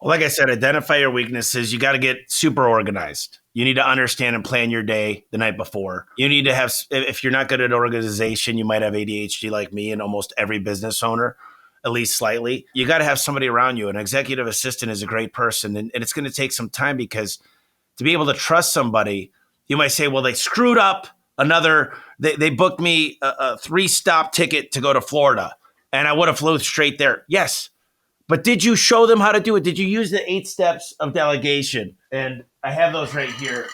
Well, like I said, identify your weaknesses. You got to get super organized. You need to understand and plan your day the night before. You need to have, if you're not good at organization, you might have ADHD like me and almost every business owner, at least slightly. You got to have somebody around you. An executive assistant is a great person. And it's going to take some time because to be able to trust somebody, you might say, well, they screwed up they booked me a 3-stop ticket to go to Florida and I would have flew straight there. Yes. But did you show them how to do it? Did you use the 8 steps of delegation? And I have those right here.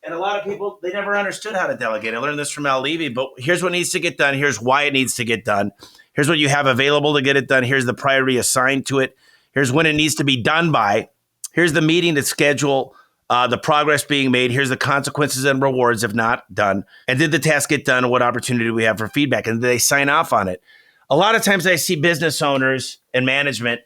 And a lot of people, they never understood how to delegate. I learned this from Al Levy, but here's what needs to get done. Here's why it needs to get done. Here's what you have available to get it done. Here's the priority assigned to it. Here's when it needs to be done by. Here's the meeting to schedule the progress being made. Here's the consequences and rewards if not done. And did the task get done? And what opportunity do we have for feedback? And did they sign off on it? A lot of times I see business owners and management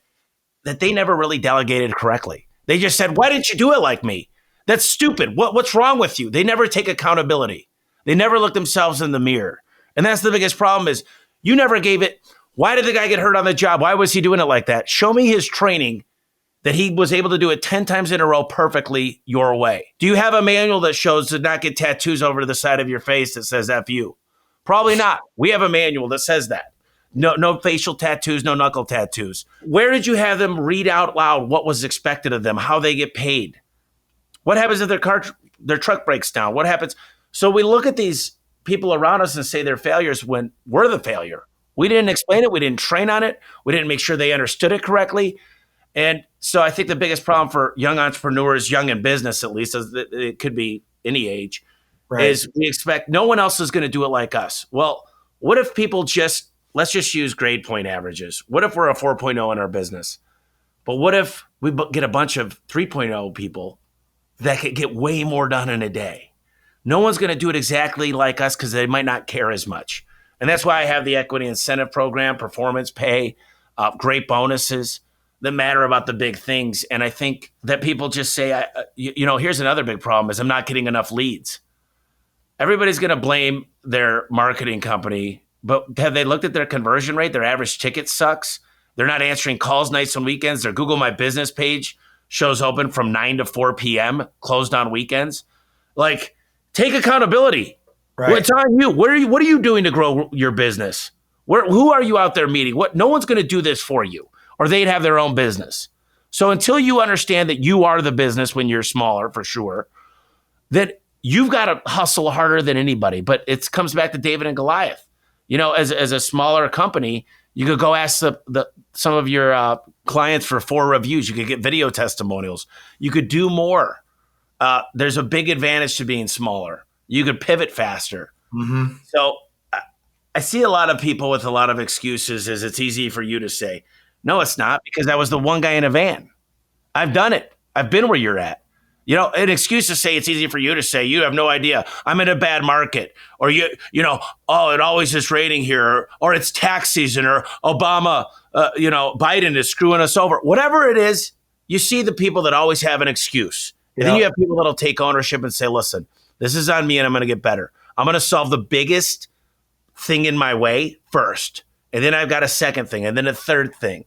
that they never really delegated correctly. They just said, why didn't you do it like me? That's stupid. What's wrong with you? They never take accountability. They never look themselves in the mirror. And that's the biggest problem is you never gave it. Why did the guy get hurt on the job? Why was he doing it like that? Show me his training that he was able to do it 10 times in a row perfectly your way. Do you have a manual that shows to not get tattoos over the side of your face that says F you? Probably not. We have a manual that says that. No facial tattoos, no knuckle tattoos. Where did you have them read out loud what was expected of them, how they get paid? What happens if their truck breaks down? What happens? So we look at these people around us and say they're failures when we're the failure. We didn't explain it. We didn't train on it. We didn't make sure they understood it correctly. And so I think the biggest problem for young entrepreneurs, young in business at least, it could be any age, right, is we expect no one else is going to do it like us. Well, what if people let's just use grade point averages. What if we're a 4.0 in our business? But what if we get a bunch of 3.0 people that could get way more done in a day? No one's going to do it exactly like us because they might not care as much. And that's why I have the equity incentive program, performance pay, great bonuses that matter about the big things. And I think that people just say, here's another big problem is I'm not getting enough leads. Everybody's going to blame their marketing company. But have they looked at their conversion rate? Their average ticket sucks. They're not answering calls nights and weekends. Their Google My Business page shows open from 9 to 4 p.m., closed on weekends. Like, take accountability. Right. It's on you. What are you doing to grow your business? Who are you out there meeting? No one's going to do this for you, or they'd have their own business. So until you understand that you are the business when you're smaller, for sure, that you've got to hustle harder than anybody. But it comes back to David and Goliath. As a smaller company, you could go ask some of your clients for 4 reviews. You could get video testimonials. You could do more. There's a big advantage to being smaller. You could pivot faster. Mm-hmm. So I see a lot of people with a lot of excuses as it's easy for you to say. No, it's not, because I was the one guy in a van. I've done it. I've been where you're at. An excuse to say it's easy for you to say, you have no idea. I'm in a bad market. Or, it always is raining here. Or it's tax season. Or Obama, Biden is screwing us over. Whatever it is, you see the people that always have an excuse. And then you have people that'll take ownership and say, listen, this is on me and I'm going to get better. I'm going to solve the biggest thing in my way first. And then I've got a second thing and then a third thing.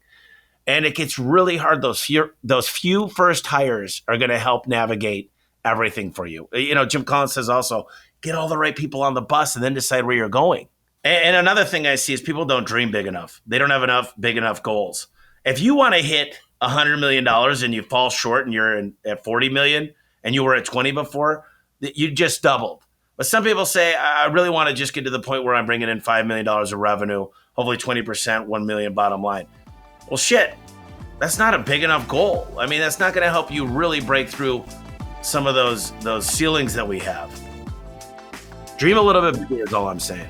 And it gets really hard. Those few first hires are going to help navigate everything for you. Jim Collins says also, get all the right people on the bus and then decide where you're going. And another thing I see is people don't dream big enough. They don't have big enough goals. If you want to hit $100 million and you fall short and you're at 40 million and you were at 20 before, you just doubled. But some people say, I really want to just get to the point where I'm bringing in $5 million of revenue, hopefully 20%, 1 million bottom line. Well, shit, that's not a big enough goal. I mean, that's not going to help you really break through some of those ceilings that we have. Dream a little bit bigger is all I'm saying.